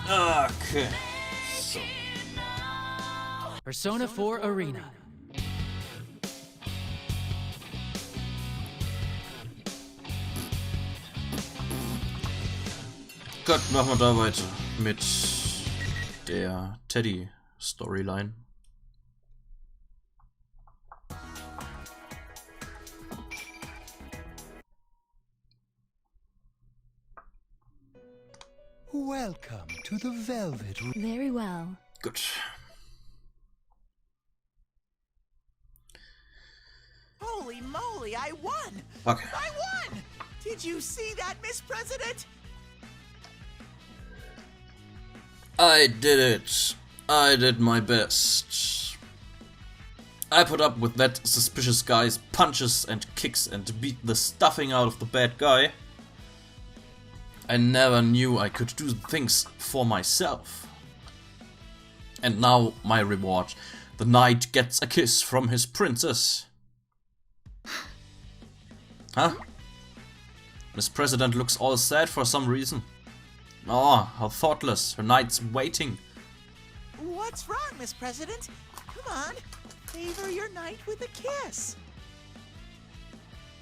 Okay. So. Persona 4 Arena. Gut, machen wir da weiter mit der Teddy-Storyline. Welcome to the Velvet Room. Very well. Gut. Holy moly, I won! Okay. I won! Did you see that, Miss President? I did it. I did my best. I put up with that suspicious guy's punches and kicks and beat the stuffing out of the bad guy. I never knew I could do things for myself. And now my reward. The knight gets a kiss from his princess. Huh? Miss President looks all sad for some reason. Oh, how thoughtless. Her knight's waiting. What's wrong, Miss President? Come on, favor your knight with a kiss.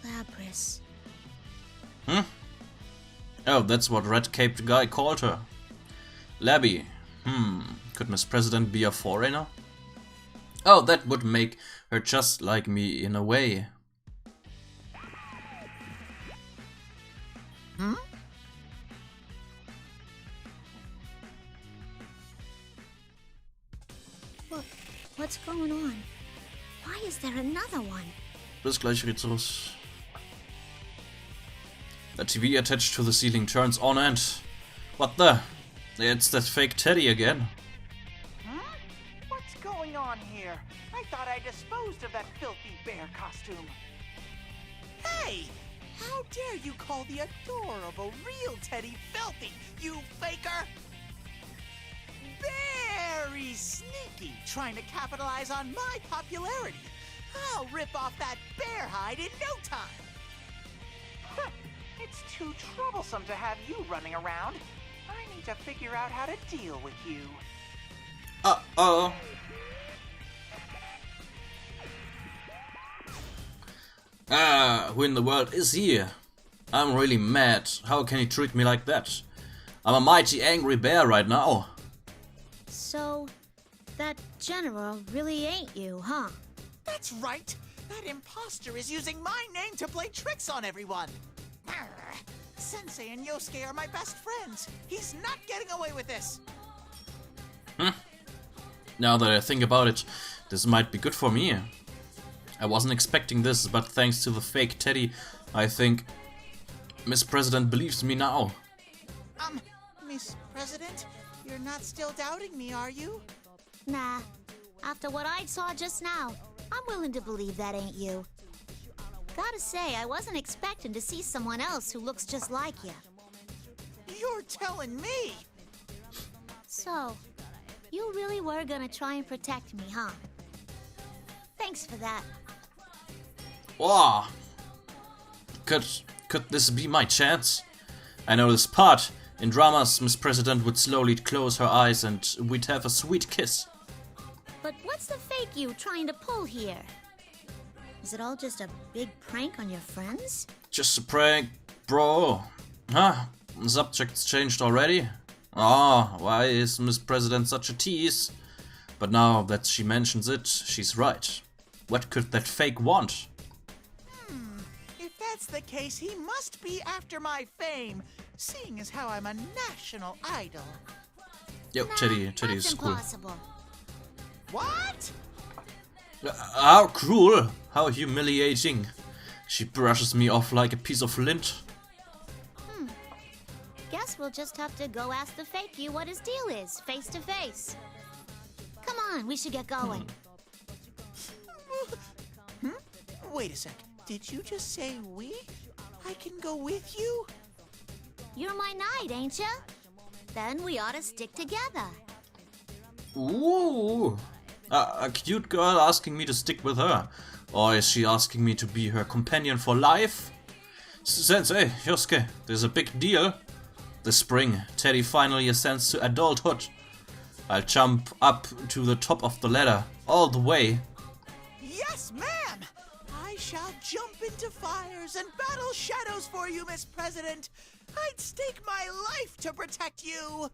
Lapras. Hmm? Oh, that's what red-caped guy called her. Labby. Could Miss President be a foreigner? Oh, that would make her just like me in a way. Hmm? What's going on? Why is there another one? Bis gleich geht's los. The TV attached to the ceiling turns on and... What the? It's that fake Teddy again. Huh? What's going on here? I thought I disposed of that filthy bear costume. Hey! How dare you call the adorable real Teddy filthy, you faker! Very sneaky, trying to capitalize on my popularity. I'll rip off that bear hide in no time. Huh. It's too troublesome to have you running around. I need to figure out how to deal with you. Uh-oh. Who in the world is here? I'm really mad. How can he treat me like that? I'm a mighty angry bear right now. So, that general really ain't you, huh? That's right. That imposter is using my name to play tricks on everyone. Arr. Sensei and Yosuke are my best friends. He's not getting away with this. Now that I think about it, this might be good for me. I wasn't expecting this, but thanks to the fake Teddy, I think Miss President believes me now. Miss President, you're not still doubting me, are you? Nah. After what I saw just now, I'm willing to believe that ain't you. Gotta say, I wasn't expecting to see someone else who looks just like you. You're telling me? So, you really were gonna try and protect me, huh? Thanks for that. Wow. Could this be my chance? I know this part. In dramas, Miss President would slowly close her eyes and we'd have a sweet kiss. But what's the fake you trying to pull here? Is it all just a big prank on your friends? Just a prank, bro. Huh? The subject's changed already? Ah, why is Miss President such a tease? But now that she mentions it, she's right. What could that fake want? If that's the case, he must be after my fame, seeing as how I'm a national idol. Yo, Nah, Teddy that's is cool. impossible. What? How cruel! How humiliating! She brushes me off like a piece of lint. Guess we'll just have to go ask the fake you what his deal is, face to face. Come on, we should get going. Wait a sec. Did you just say we? I can go with you? You're my knight, ain't ya? Then we ought to stick together. Ooh! A cute girl asking me to stick with her. Or is she asking me to be her companion for life? Sensei, Yosuke, there's a big deal. This spring, Teddy finally ascends to adulthood. I'll jump up to the top of the ladder, all the way. Yes, ma'am! I shall jump into fires and battle shadows for you, Miss President. I'd stake my life to protect you.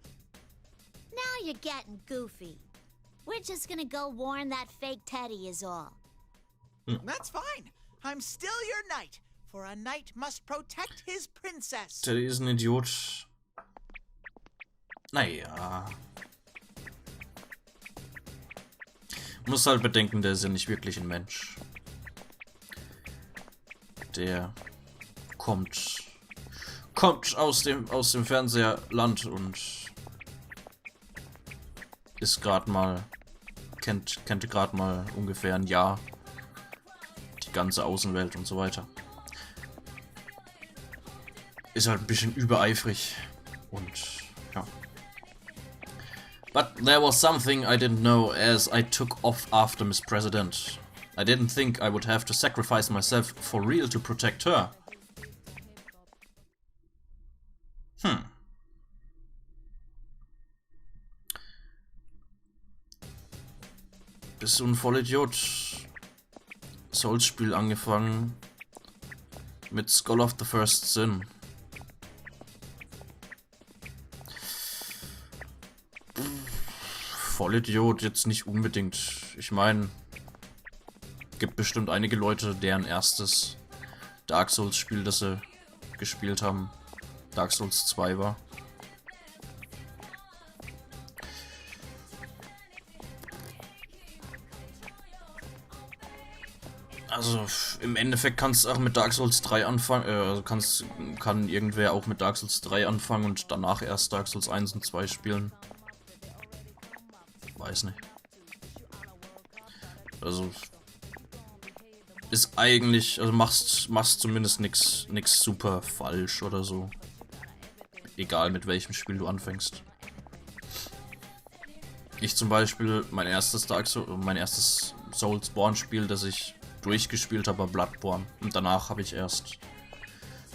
Now you're getting goofy. We're just gonna go warn that fake Teddy is all. That's fine. I'm still your knight, for a knight must protect his princess. Teddy ist ein Idiot. Naja. Muss halt bedenken, der ist ja nicht wirklich ein Mensch. Der kommt aus dem Fernseherland und ist gerade mal kennt gerade mal ungefähr ein Jahr die ganze Außenwelt und so weiter. Ist halt ein bisschen übereifrig und ja. But there was something I didn't know as I took off after Miss President. I didn't think I would have to sacrifice myself for real to protect her. Bist so ein Vollidiot. Souls-Spiel angefangen mit Skull of the First Sin. Vollidiot jetzt nicht unbedingt. Ich meine, gibt bestimmt einige Leute, deren erstes Dark Souls-Spiel, das sie gespielt haben, Dark Souls 2 war. Also im Endeffekt kannst du auch mit Dark Souls 3 anfangen, kann irgendwer auch mit Dark Souls 3 anfangen und danach erst Dark Souls 1 und 2 spielen. Weiß nicht. Also ist eigentlich, also machst zumindest nichts super falsch oder so. Egal mit welchem Spiel du anfängst. Ich zum Beispiel, mein erstes Soulsborne-Spiel, das ich durchgespielt habe, war Bloodborne. Und danach habe ich erst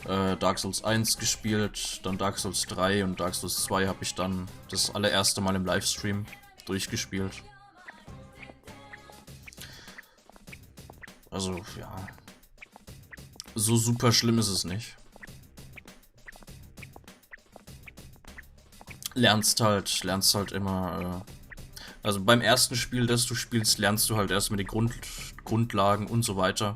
Dark Souls 1 gespielt, dann Dark Souls 3 und Dark Souls 2 habe ich dann das allererste Mal im Livestream durchgespielt. Also, ja. So super schlimm ist es nicht. Lernst halt immer. Also beim ersten Spiel, das du spielst, lernst du halt erstmal die Grundlagen und so weiter.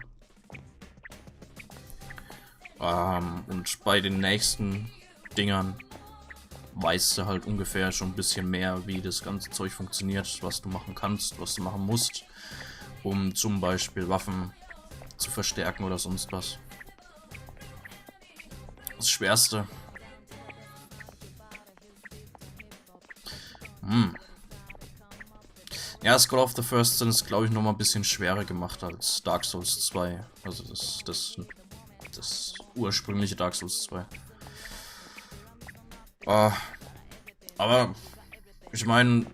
Und bei den nächsten Dingern weißt du halt ungefähr schon ein bisschen mehr, wie das ganze Zeug funktioniert, was du machen kannst, was du machen musst, um zum Beispiel Waffen zu verstärken oder sonst was. Das Schwerste. Ja, Skull of the First Sin ist, glaube ich, nochmal ein bisschen schwerer gemacht als Dark Souls 2. Also das ursprüngliche Dark Souls 2. Aber ich meine,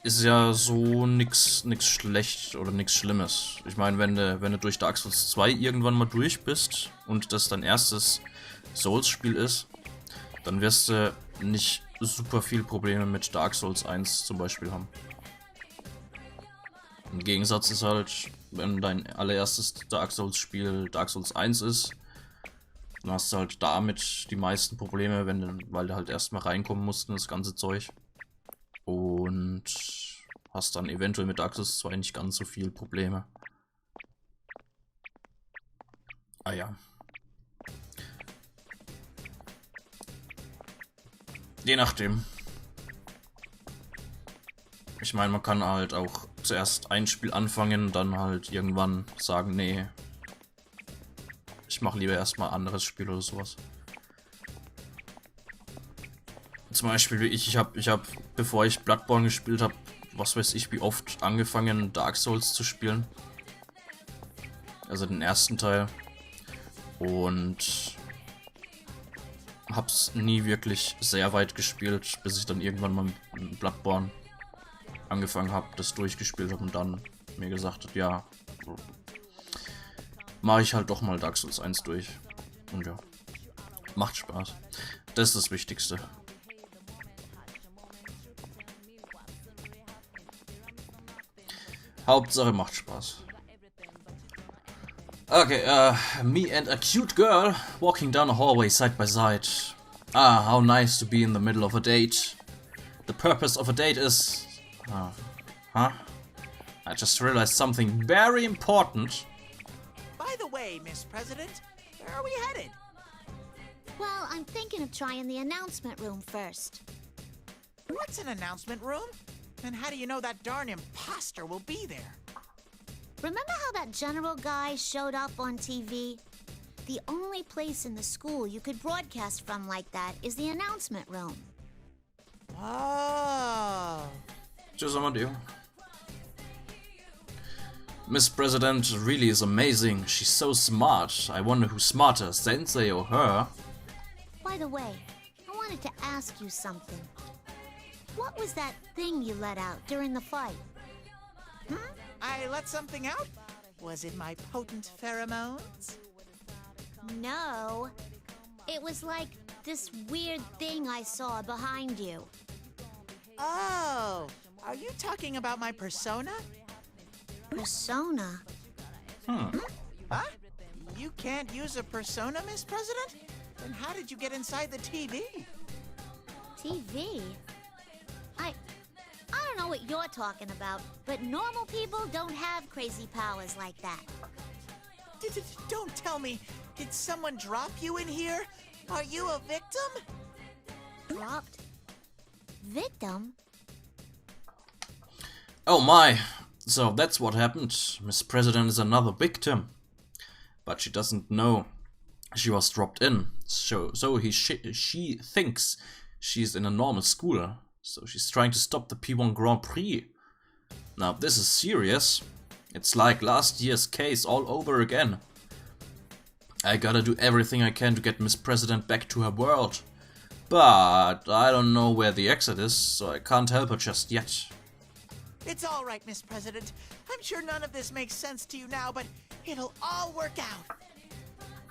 ist ja so nix schlecht oder nix Schlimmes. Ich meine, wenn du durch Dark Souls 2 irgendwann mal durch bist und das dein erstes Souls-Spiel ist, dann wirst du nicht super viel Probleme mit Dark Souls 1 zum Beispiel haben. Im Gegensatz ist halt, wenn dein allererstes Dark Souls Spiel Dark Souls 1 ist, dann hast du halt damit die meisten Probleme, weil du halt erstmal reinkommen musst in das ganze Zeug. Und hast dann eventuell mit Dark Souls 2 nicht ganz so viel Probleme. Ah ja. Je nachdem. Ich meine, man kann halt auch zuerst ein Spiel anfangen, dann halt irgendwann sagen, nee, ich mache lieber erstmal ein anderes Spiel oder sowas. Zum Beispiel, ich hab, bevor ich Bloodborne gespielt habe, was weiß ich, wie oft angefangen, Dark Souls zu spielen. Also den ersten Teil. Und hab's nie wirklich sehr weit gespielt, bis ich dann irgendwann mal mit Bloodborne angefangen habe, das durchgespielt habe und dann mir gesagt habe, ja, mache ich halt doch mal Dark Souls 1 durch. Und ja, macht Spaß. Das ist das Wichtigste. Hauptsache macht Spaß. Okay, me and a cute girl walking down a hallway side by side. Ah, how nice to be in the middle of a date. The purpose of a date is... huh? I just realized something very important. By the way, Miss President, where are we headed? Well, I'm thinking of trying the announcement room first. What's an announcement room? And how do you know that darn imposter will be there? Remember how that general guy showed up on TV? The only place in the school you could broadcast from like that is the announcement room. Oh. Tschüss, Amadeo. Miss President really is amazing. She's so smart. I wonder who's smarter, Sensei or her? By the way, I wanted to ask you something. What was that thing you let out during the fight? I let something out? Was it my potent pheromones? No. It was like this weird thing I saw behind you. Oh, are you talking about my persona? Persona? Huh? You can't use a persona, Miss President? Then how did you get inside the TV? TV? I don't know what you're talking about, but normal people don't have crazy powers like that. Don't tell me, did someone drop you in here? Are you a victim? Dropped? Victim? Oh my! So that's what happened. Miss President is another victim. But she doesn't know she was dropped in. So she thinks she's in a normal school. So she's trying to stop the P1 Grand Prix. Now this is serious. It's like last year's case all over again. I gotta do everything I can to get Miss President back to her world. But I don't know where the exit is, so I can't help her just yet. It's all right, Miss President. I'm sure none of this makes sense to you now, but it'll all work out.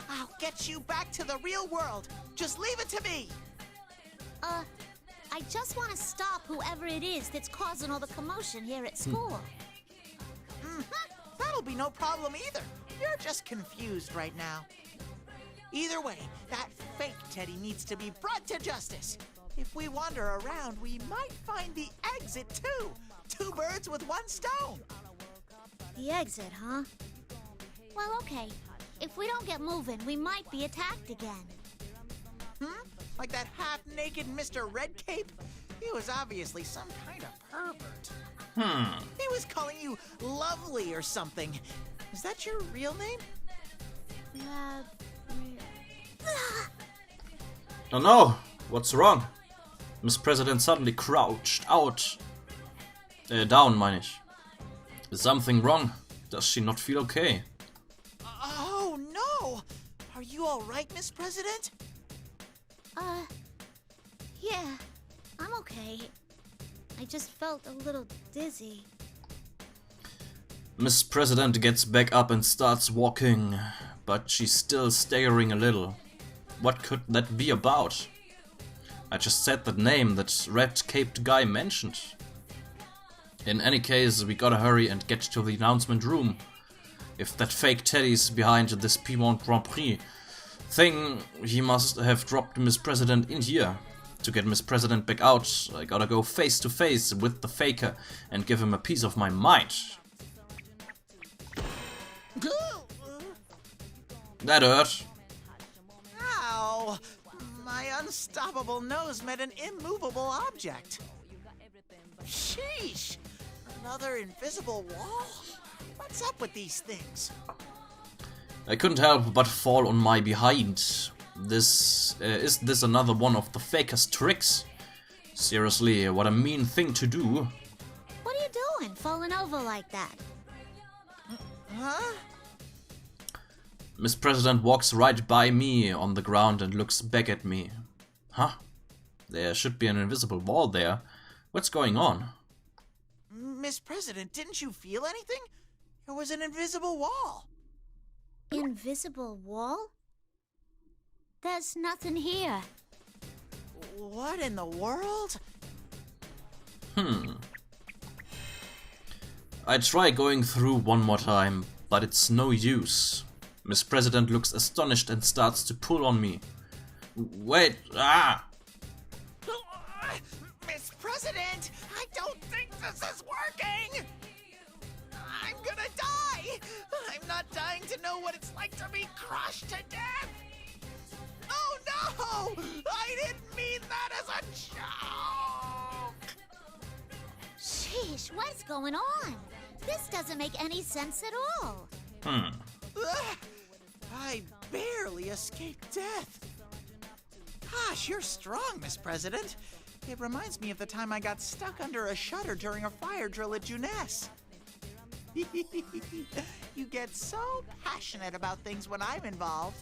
I'll get you back to the real world. Just leave it to me. I just want to stop whoever it is that's causing all the commotion here at school. That'll be no problem either. You're just confused right now. Either way, that fake Teddy needs to be brought to justice. If we wander around, we might find the exit too. 2 birds with 1 stone. The exit, huh? Well, okay. If we don't get moving, we might be attacked again. Like that half-naked Mr. Red Cape? He was obviously some kind of pervert. He was calling you lovely or something. Is that your real name? Oh no! What's wrong? Miss President suddenly crouched out. Down, meine ich. Is something wrong? Does she not feel okay? Oh no! Are you all right, Miss President? Yeah, I'm okay. I just felt a little dizzy. Miss President gets back up and starts walking, but she's still staggering a little. What could that be about? I just said that name that red-caped guy mentioned. In any case, we gotta hurry and get to the announcement room. If that fake Teddy's behind this P1 Grand Prix thing, he must have dropped Miss President in here. To get Miss President back out, I gotta go face to face with the faker and give him a piece of my mind. That hurt. Ow! My unstoppable nose met an immovable object. Sheesh! Another invisible wall? What's up with these things? I couldn't help but fall on my behind. Is this another one of the faker's tricks? Seriously, what a mean thing to do. What are you doing, falling over like that? Huh? Miss President walks right by me on the ground and looks back at me. Huh? There should be an invisible wall there. What's going on? Miss President, didn't you feel anything? There was an invisible wall. Invisible wall? There's nothing here. What in the world? I try going through one more time, but it's no use. Miss President looks astonished and starts to pull on me. Wait, Miss President, I don't think this is working! I'm gonna die! I'm not dying to know what it's like to be crushed to death! Oh no! I didn't mean that as a joke! Sheesh, what's going on? This doesn't make any sense at all. Ugh, I barely escaped death. Gosh, you're strong, Miss President. It reminds me of the time I got stuck under a shutter during a fire drill at Juness. You get so passionate about things when I'm involved.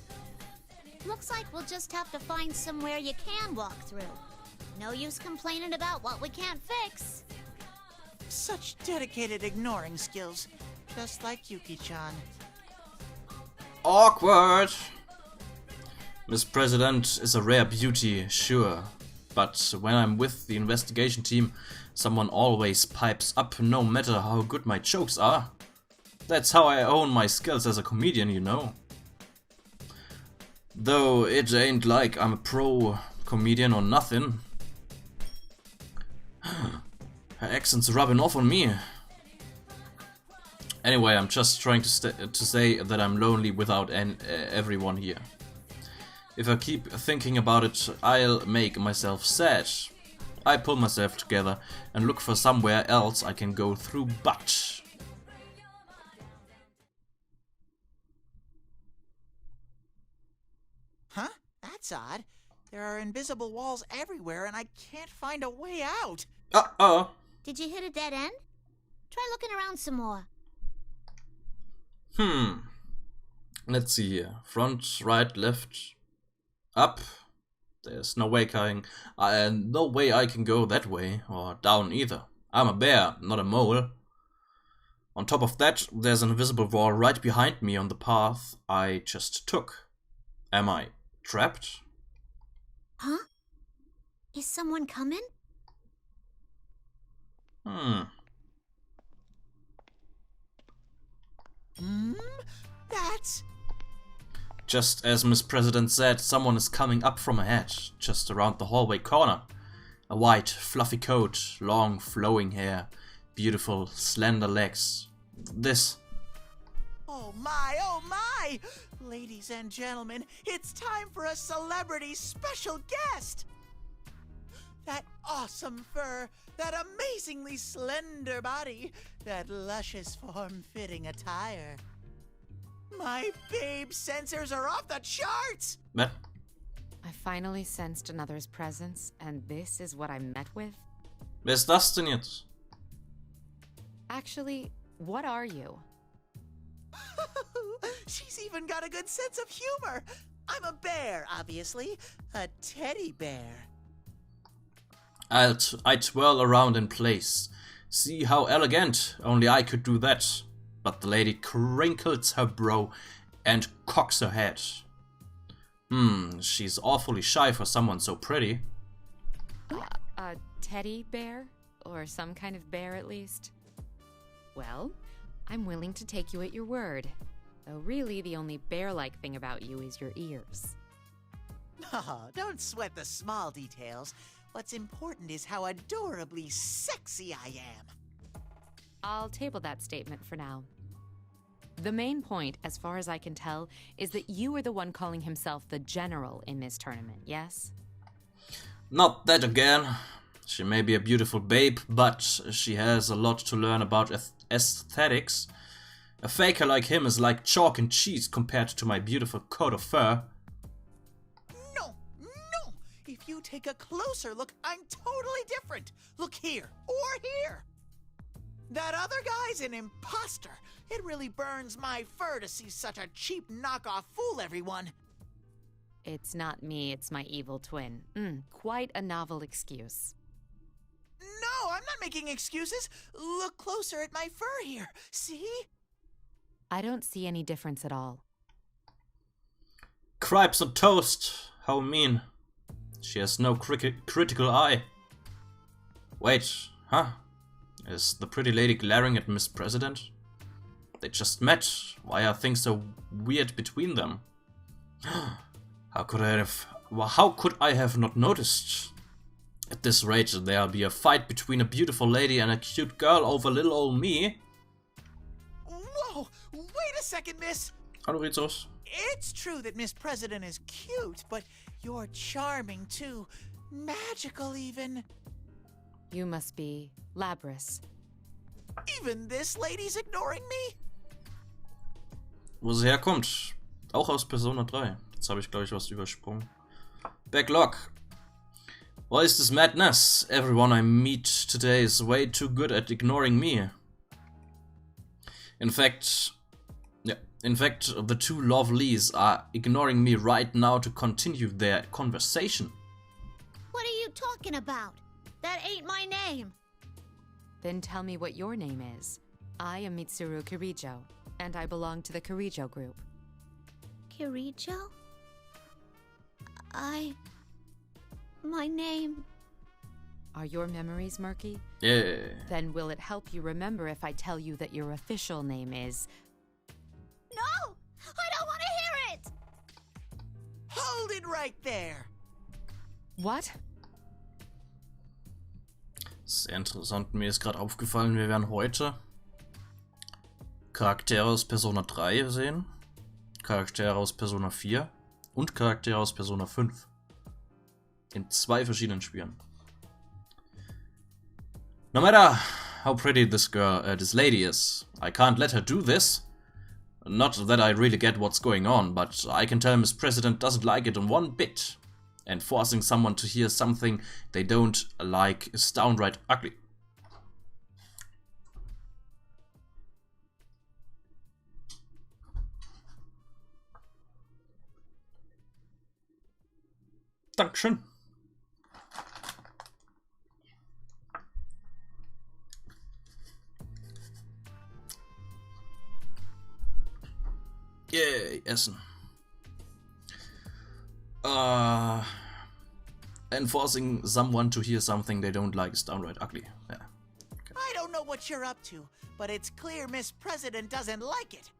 Looks like we'll just have to find somewhere you can walk through. No use complaining about what we can't fix. Such dedicated ignoring skills, just like Yuki-chan. awkward! Miss President is a rare beauty, sure. But when I'm with the investigation team, someone always pipes up no matter how good my jokes are. That's how I own my skills as a comedian, you know. Though it ain't like I'm a pro comedian or nothing. Her accent's rubbing off on me. Anyway, I'm just trying to say that I'm lonely without everyone here. If I keep thinking about it, I'll make myself sad. I pull myself together and look for somewhere else I can go through, but... Huh? That's odd. There are invisible walls everywhere and I can't find a way out. Uh-oh. Did you hit a dead end? Try looking around some more. Let's see here. Front, right, left, up. There's no way I can go that way, or down either. I'm a bear, not a mole. On top of that, there's an invisible wall right behind me on the path I just took. Am I trapped? Huh? Is someone coming? That's... Just as Miss President said, someone is coming up from ahead, just around the hallway corner. A white, fluffy coat, long, flowing hair, beautiful, slender legs. This... Oh my! Ladies and gentlemen, it's time for a celebrity special guest! That awesome fur, that amazingly slender body, that luscious form-fitting attire. My babe sensors are off the charts! What? I finally sensed another's presence, and this is what I'm met with? Wer ist das denn jetzt? Actually, what are you? She's even got a good sense of humor. I'm a bear, obviously. A teddy bear. I twirl around in place. See how elegant, only I could do that. But the lady crinkles her brow and cocks her head. She's awfully shy for someone so pretty. A teddy bear? Or some kind of bear, at least? Well, I'm willing to take you at your word. Though really, the only bear-like thing about you is your ears. Oh, don't sweat the small details. What's important is how adorably sexy I am. I'll table that statement for now. The main point, as far as I can tell, is that you are the one calling himself the general in this tournament, yes? Not that again. She may be a beautiful babe, but she has a lot to learn about aesthetics. A faker like him is like chalk and cheese compared to my beautiful coat of fur. No! If you take a closer look, I'm totally different. Look here, or here. That other guy's an imposter. It really burns my fur to see such a cheap knockoff fool everyone. It's not me, it's my evil twin. Quite a novel excuse. No, I'm not making excuses. Look closer at my fur here. See? I don't see any difference at all. Cripes on toast. How mean. She has no critical eye. Wait, huh? Is the pretty lady glaring at Miss President? They just met. Why are things so weird between them? How could I have not noticed? At this rate, there'll be a fight between a beautiful lady and a cute girl over little old me. Whoa! Wait a second, miss! Hallo Rizos. It's true that Miss President is cute, but you're charming too. Magical even. You must be Labris. Even this lady's ignoring me? Wo sie herkommt? Auch aus Persona 3. Jetzt habe ich, glaube ich, was übersprungen. Backlog. What is this madness? Everyone I meet today is way too good at ignoring me. In fact, the two lovelies are ignoring me right now to continue their conversation. What are you talking about? That ain't my name. Then tell me what your name is. I am Mitsuru Kirijo, and I belong to the Kirijo group. Kirijo? My name... Are your memories murky? Yeah. Then will it help you remember if I tell you that your official name is... No! I don't want to hear it! Hold it right there! What? Sehr interessant. Mir ist gerade aufgefallen, wir werden heute Charaktere aus Persona 3 sehen, Charaktere aus Persona 4 und Charaktere aus Persona 5. In 2 verschiedenen Spielen. No matter how pretty this lady is, I can't let her do this. Not that I really get what's going on, but I can tell Miss President doesn't like it one bit. And forcing someone to hear something they don't like is downright ugly. Dankeschön. Yay, Essen. And forcing someone to hear something they don't like is downright ugly. Yeah. Okay. I don't know what you're up to, but it's clear Miss President doesn't like it.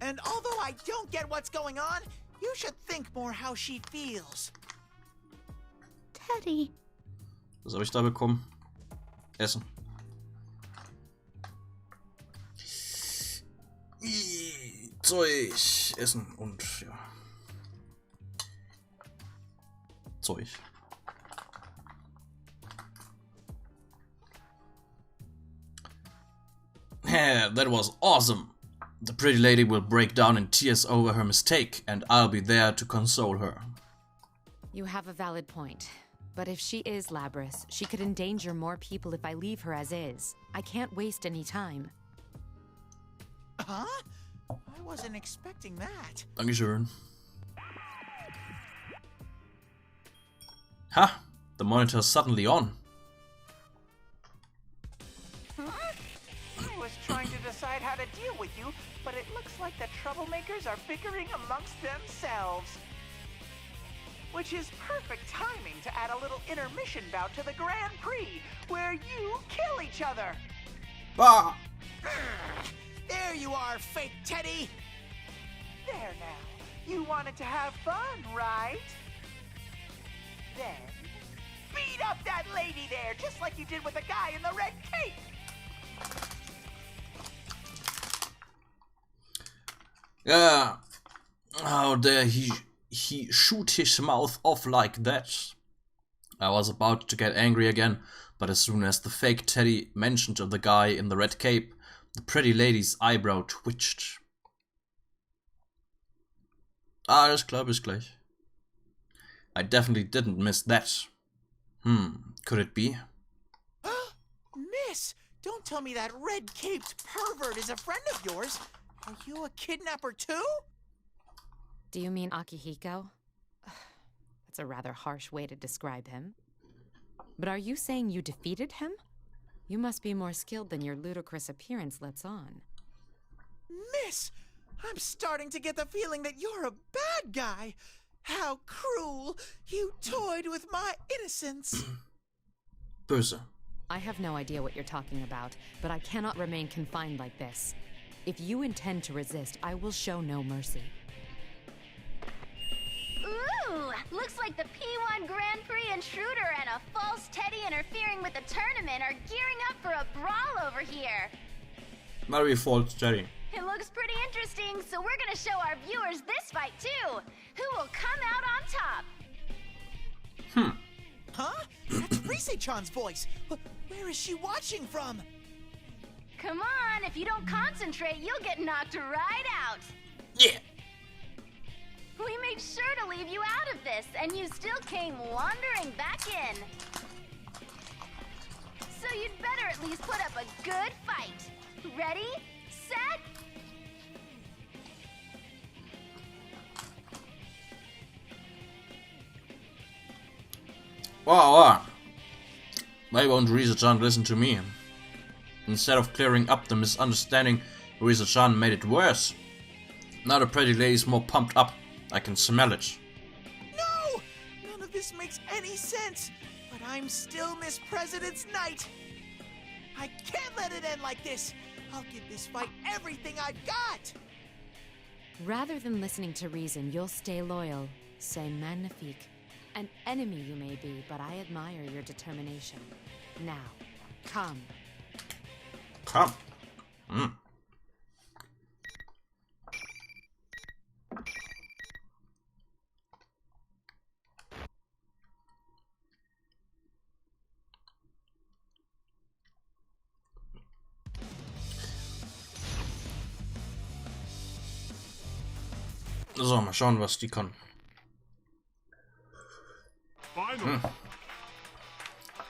And although I don't get what's going on, you should think more how she feels. Teddy. Was habe ich da bekommen? Essen. Zeug, Essen und ja. Zeug. Yeah, that was awesome. The pretty lady will break down in tears over her mistake, and I'll be there to console her. You have a valid point. But if she is Labris, she could endanger more people if I leave her as is. I can't waste any time. Huh? I wasn't expecting that. Dankeschön. Ha! The monitor's suddenly on. I was trying to decide how to deal with you, but it looks like the troublemakers are bickering amongst themselves. Which is perfect timing to add a little intermission bout to the Grand Prix, where you kill each other. Bah! There you are, fake Teddy! There now. You wanted to have fun, right? Then, beat up that lady there, just like you did with the guy in the red cape! Yeah. How dare he shoot his mouth off like that? I was about to get angry again, but as soon as the fake Teddy mentioned the guy in the red cape, the pretty lady's eyebrow twitched. Alles klar, bis gleich. I definitely didn't miss that. Could it be? Miss, don't tell me that red-caped pervert is a friend of yours. Are you a kidnapper too? Do you mean Akihiko? That's a rather harsh way to describe him. But are you saying you defeated him? You must be more skilled than your ludicrous appearance lets on. Miss, I'm starting to get the feeling that you're a bad guy. How cruel! You toyed with my innocence. Böse. I have no idea what you're talking about, but I cannot remain confined like this. If you intend to resist, I will show no mercy. Ooh, looks like the P1 Grand Prix intruder and a false Teddy interfering with the tournament are gearing up for a brawl over here. Very false Teddy. It looks pretty interesting, so we're gonna show our viewers this fight too. Who will come out on top? Huh? That's Rise-chan's voice. Where is she watching from? Come on, if you don't concentrate, you'll get knocked right out. Yeah. We made sure to leave you out of this, and you still came wandering back in. So you'd better at least put up a good fight. Ready? Set? Wow. Why won't Rise-chan listen to me? Instead of clearing up the misunderstanding, Rise-chan made it worse. Now the pretty lady's more pumped up. I can smell it. No! None of this makes any sense. But I'm still Miss President's Knight. I can't let it end like this. I'll give this fight everything I've got. Rather than listening to reason, you'll stay loyal. C'est magnifique. An enemy you may be, but I admire your determination. Now, come. Come. So, mal schauen, was die kann.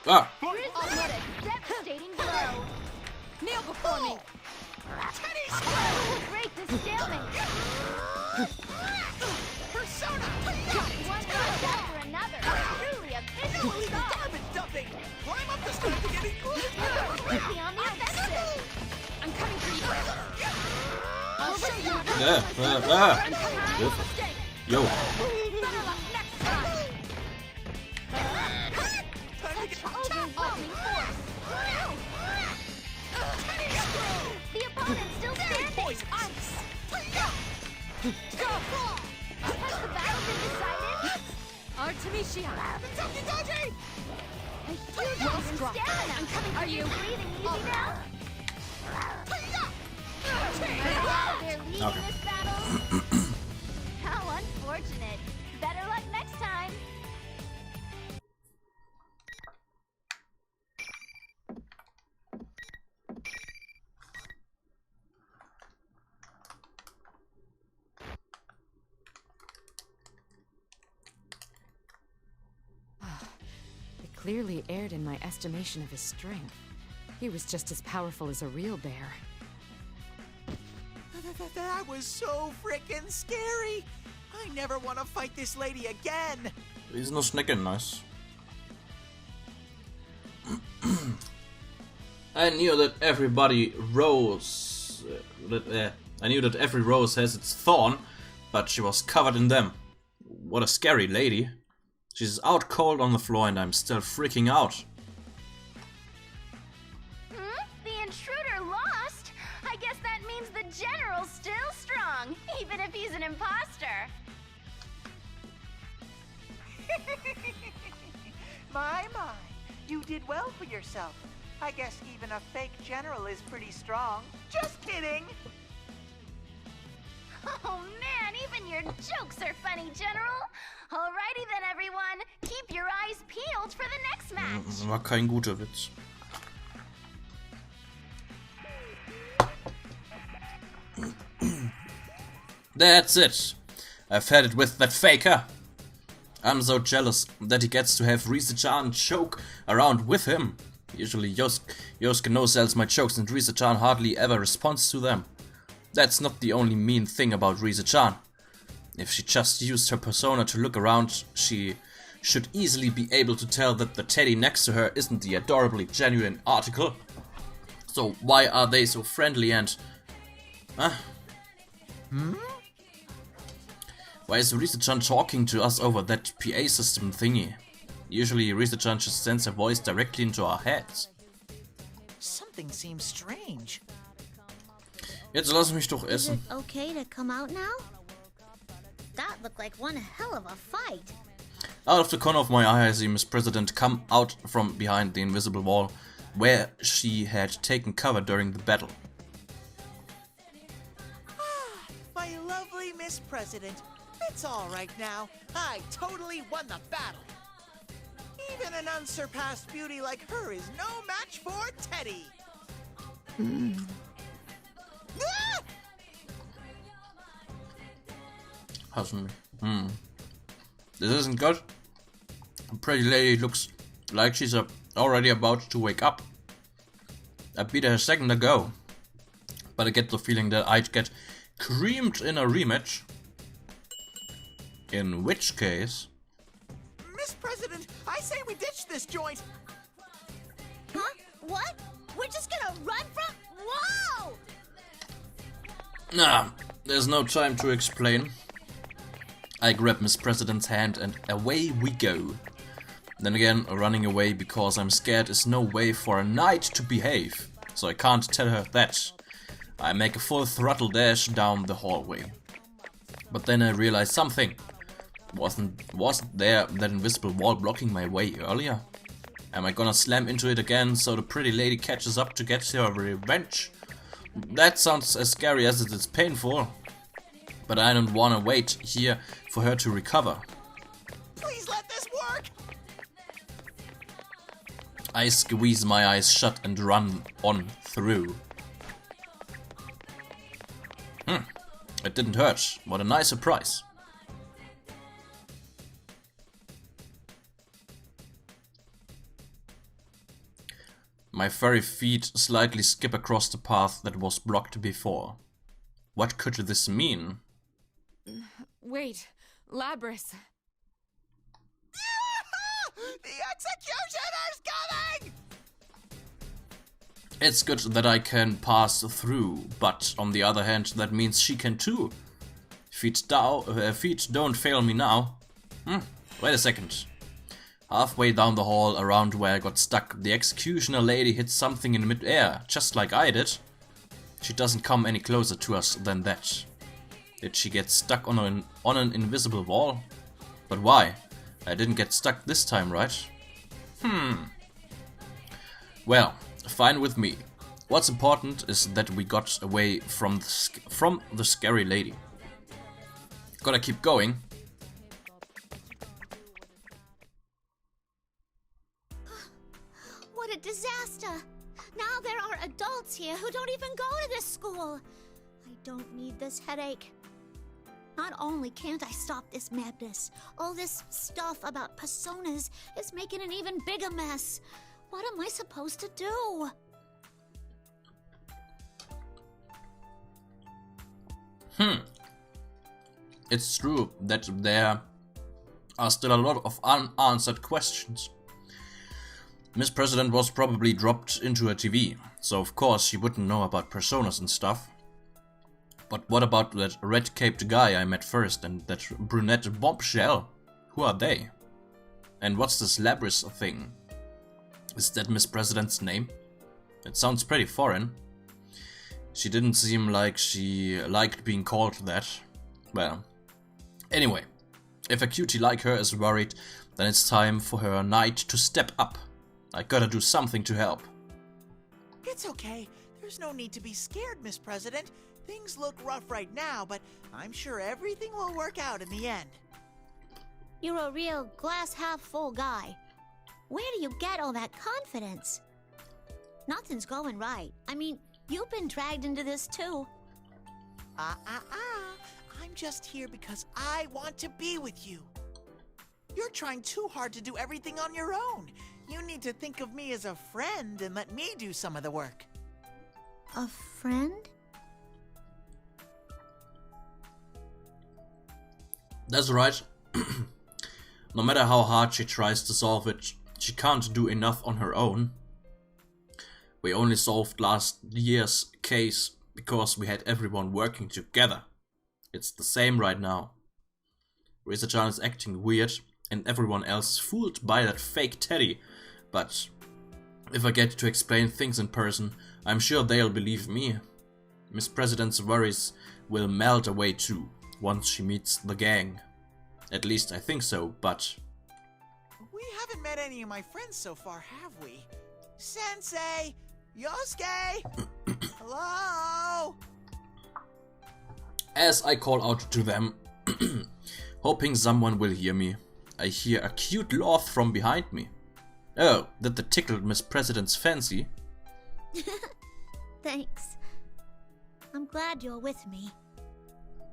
Ah! What a devastating blow. Kneel before me! We'll break this stalemate. Persona! One rush after another. Truly a vicious assault. Garbage dumping! Climb up the stairs to get included! Completely on the offensive. I'm coming for you! I'll show you. I'm coming for you! Mistake! Yo! Better luck next time! Overwhelming force. The opponent's still standing. Has the battle been decided? Artemisia! A huge loss in stamina. I'm coming for you! Breathing easy now? They're leading Okay. this battle? How unfortunate. Better luck next time. It clearly erred in my estimation of his strength. He was just as powerful as a real bear. That was so frickin' scary. I never want to fight this lady again. He's no Schnecken, nice. I knew that everybody rose. I knew that every rose has its thorn, but she was covered in them. What a scary lady. She's out cold on the floor and I'm still freaking out. The intruder lost? I guess that means the general's still strong, even if he's an imposter. My. You did well for yourself. I guess even a fake general is pretty strong. Just kidding. Oh man, even your jokes are funny, General. Alrighty then, everyone. Keep your eyes peeled for the next match. War kein guter Witz. That's it. I've had it with that faker. I'm so jealous that he gets to have Rise-chan choke around with him. Usually Yosuke no-sells my jokes and Rise-chan hardly ever responds to them. That's not the only mean thing about Rise-chan. If she just used her persona to look around, she should easily be able to tell that the teddy next to her isn't the adorably genuine article. So why are they so friendly and... Huh? Why is Risa-chan talking to us over that PA system thingy? Usually Risa-chan just sends her voice directly into our heads. Something seems strange. Jetzt lass mich doch Is it essen. okay to come out now? That looked like one hell of a fight. Out of the corner of my eye I see Miss President come out from behind the invisible wall where she had taken cover during the battle. My lovely Miss President. It's all right now. I totally won the battle. Even an unsurpassed beauty like her is no match for Teddy. Ah! Hassen mich. This isn't good. The pretty lady looks like she's already about to wake up. I beat her a second ago, but I get the feeling that I'd get creamed in a rematch. In which case... Miss President, I say we ditch this joint. Huh? What? We're just gonna run from... Whoa! Nah, there's no time to explain. I grab Miss President's hand and away we go. Then again, running away because I'm scared is no way for a knight to behave, so I can't tell her that. I make a full throttle dash down the hallway. But then I realize something. Wasn't there that invisible wall blocking my way earlier? Am I gonna slam into it again so the pretty lady catches up to get her revenge? That sounds as scary as it is painful. But I don't wanna wait here for her to recover. Please let this work. I squeeze my eyes shut and run on through. It didn't hurt. What a nice surprise. My furry feet slightly skip across the path that was blocked before. What could this mean? Wait, Labrys. The executioner's coming! It's good that I can pass through, but on the other hand, that means she can too. Feet don't fail me now. Wait a second. Halfway down the hall, around where I got stuck, the executioner lady hit something in mid-air, just like I did. She doesn't come any closer to us than that. Did she get stuck on an invisible wall? But why? I didn't get stuck this time, right? Well, fine with me. What's important is that we got away from the scary lady. Gotta keep going. What a disaster! Now there are adults here who don't even go to this school. I don't need this headache. Not only can't I stop this madness, all this stuff about personas is making an even bigger mess. What am I supposed to do? It's true that there are still a lot of unanswered questions. Miss President was probably dropped into a TV, so of course she wouldn't know about personas and stuff. But what about that red-caped guy I met first and that brunette bombshell? Who are they? And what's this Labrys thing? Is that Miss President's name? It sounds pretty foreign. She didn't seem like she liked being called that. Well, anyway, if a cutie like her is worried, then it's time for her knight to step up. I gotta do something to help. It's okay. There's no need to be scared, Miss President. Things look rough right now, but I'm sure everything will work out in the end. You're a real glass-half-full guy. Where do you get all that confidence? Nothing's going right. I mean, you've been dragged into this too. I'm just here because I want to be with you. You're trying too hard to do everything on your own. You need to think of me as a friend and let me do some of the work. A friend? That's right. No matter how hard she tries to solve it, she can't do enough on her own. We only solved last year's case because we had everyone working together. It's the same right now. Rizzachan is acting weird, and everyone else is fooled by that fake teddy, but if I get to explain things in person, I'm sure they'll believe me. Miss President's worries will melt away too, once she meets the gang. At least I think so, but... We haven't met any of my friends so far, have we? Sensei! Yosuke! Hello? As I call out to them, hoping someone will hear me, I hear a cute laugh from behind me. Oh, that tickled Miss President's fancy. Thanks. I'm glad you're with me.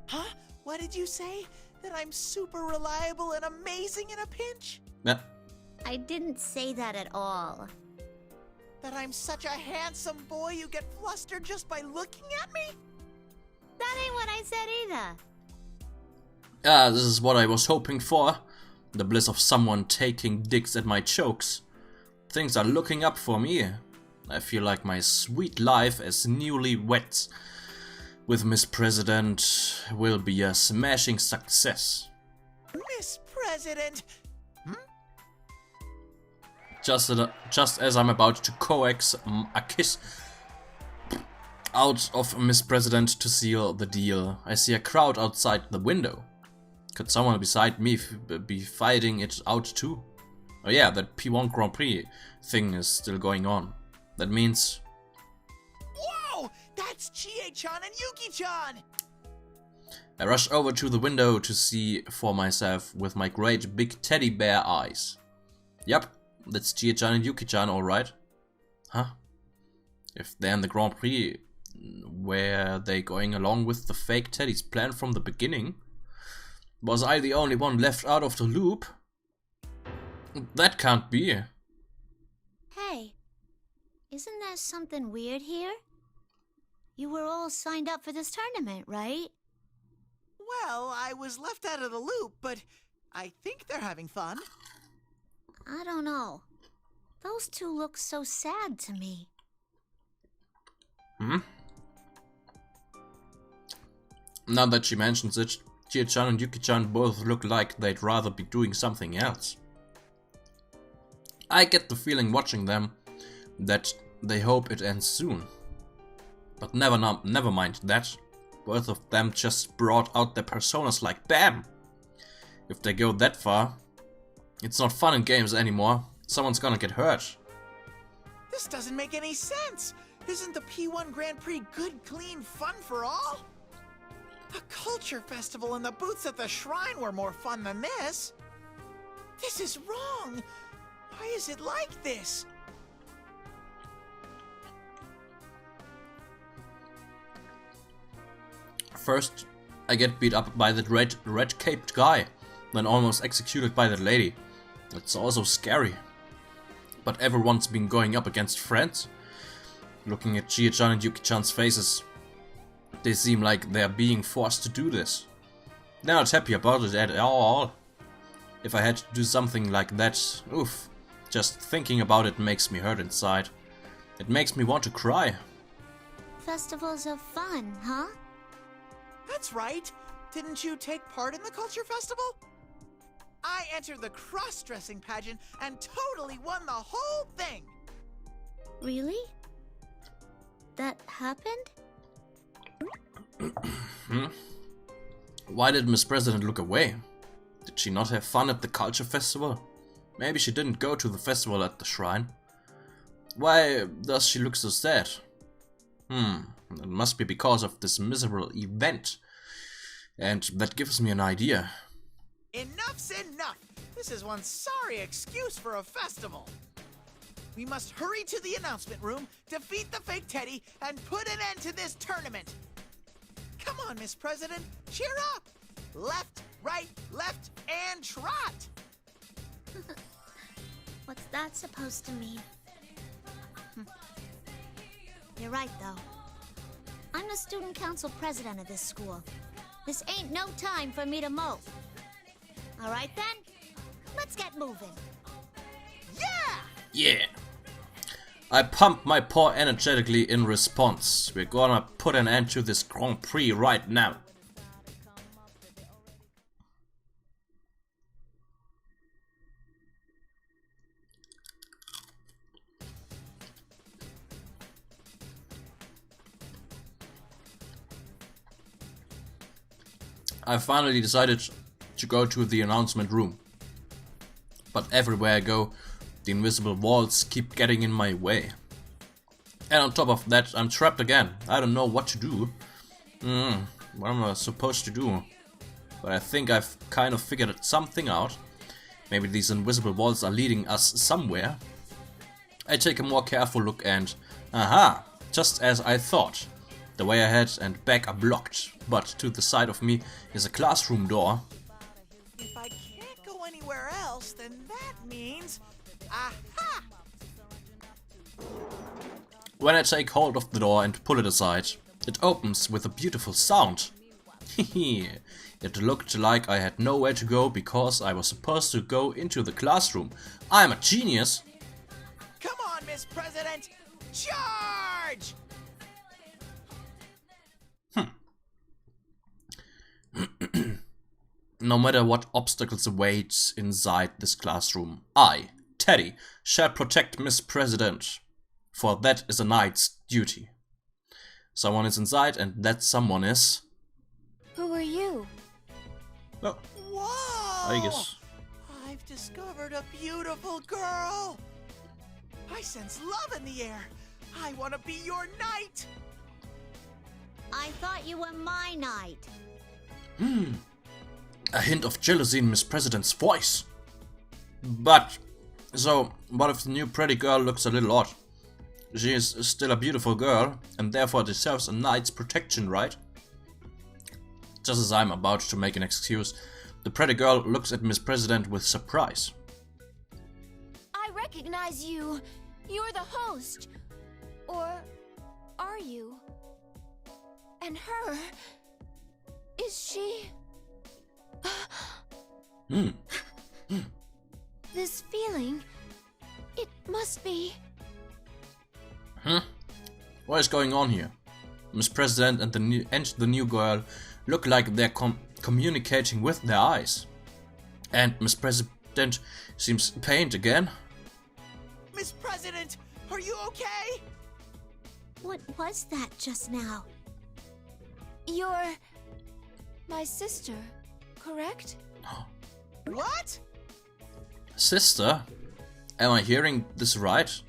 Huh? What did you say? That I'm super reliable and amazing in a pinch? I didn't say that at all. That I'm such a handsome boy you get flustered just by looking at me? That ain't what I said either. Ah, this is what I was hoping for. The bliss of someone taking digs at my jokes. Things are looking up for me. I feel like my sweet life as newlyweds with Miss President will be a smashing success. Miss President! Just as I'm about to coax a kiss out of Miss President to seal the deal, I see a crowd outside the window. Could someone beside me be fighting it out too? Oh yeah, that P1 Grand Prix thing is still going on. That means... Whoa! That's Chie-chan and Yuki-chan! I rush over to the window to see for myself with my great big teddy bear eyes. Yep, that's Chie-chan and Yuki-chan, alright. Huh? If they're in the Grand Prix, were they going along with the fake teddy's plan from the beginning? Was I the only one left out of the loop? That can't be. Hey, isn't there something weird here? You were all signed up for this tournament, right? Well, I was left out of the loop, but I think they're having fun. I don't know. Those two look so sad to me. Now that she mentions it, Chie-chan and Yuki-chan both look like they'd rather be doing something else. I get the feeling watching them that they hope it ends soon. But never mind that. Both of them just brought out their personas like BAM! If they go that far, it's not fun in games anymore. Someone's gonna get hurt. This doesn't make any sense! Isn't the P1 Grand Prix good, clean fun for all? A culture festival and the booths at the shrine were more fun than this. This is wrong! Why is it like this? First, I get beat up by that red-caped guy, then almost executed by that lady. It's also scary. But everyone's been going up against friends. Looking at Chie-chan and Yuki-chan's faces, they seem like they're being forced to do this. They're not happy about it at all. If I had to do something like that, oof, just thinking about it makes me hurt inside. It makes me want to cry. Festivals are fun, huh? That's right. Didn't you take part in the culture festival? I entered the cross-dressing pageant and totally won the whole thing. Really? That happened? Why did Miss President look away? Did she not have fun at the culture festival? Maybe she didn't go to the festival at the shrine. Why does she look so sad? It must be because of this miserable event. And that gives me an idea. Enough's enough! This is one sorry excuse for a festival. We must hurry to the announcement room, defeat the fake teddy, and put an end to this tournament. Come on, Miss President, cheer up! Left, right, left, and trot! What's that supposed to mean? You're right, though. I'm the student council president of this school. This ain't no time for me to mope. All right, then? Let's get moving. Yeah! Yeah! I pump my paw energetically in response. We're gonna put an end to this Grand Prix right now. I finally decided to go to the announcement room. But everywhere I go, the invisible walls keep getting in my way. And on top of that, I'm trapped again. I don't know what to do. What am I supposed to do? But I think I've kind of figured something out. Maybe these invisible walls are leading us somewhere. I take a more careful look and... aha! Just as I thought. The way ahead and back are blocked, but to the side of me is a classroom door. If I can't go anywhere else, then that means... aha! When I take hold of the door and pull it aside, it opens with a beautiful sound. It looked like I had nowhere to go because I was supposed to go into the classroom. I'm a genius! Come on, Miss President! Charge! No matter what obstacles await inside this classroom, I, Teddy, shall protect Miss President. For that is a knight's duty. Someone is inside, and that someone is... Who are you? Oh, Whoa! I guess. I've discovered a beautiful girl! I sense love in the air! I want to be your knight! I thought you were my knight. A hint of jealousy in Miss President's voice. But, so, what if the new pretty girl looks a little odd? She is still a beautiful girl, and therefore deserves a knight's protection, right? Just as I'm about to make an excuse, the pretty girl looks at Miss President with surprise. I recognize you. You're the host. Or are you? And her... is she... This feeling... it must be... What is going on here? Miss President and the new girl look like they're communicating with their eyes. And Miss President seems pained again. Miss President, are you okay? What was that just now? You're... my sister, correct? What? Sister? Am I hearing this right?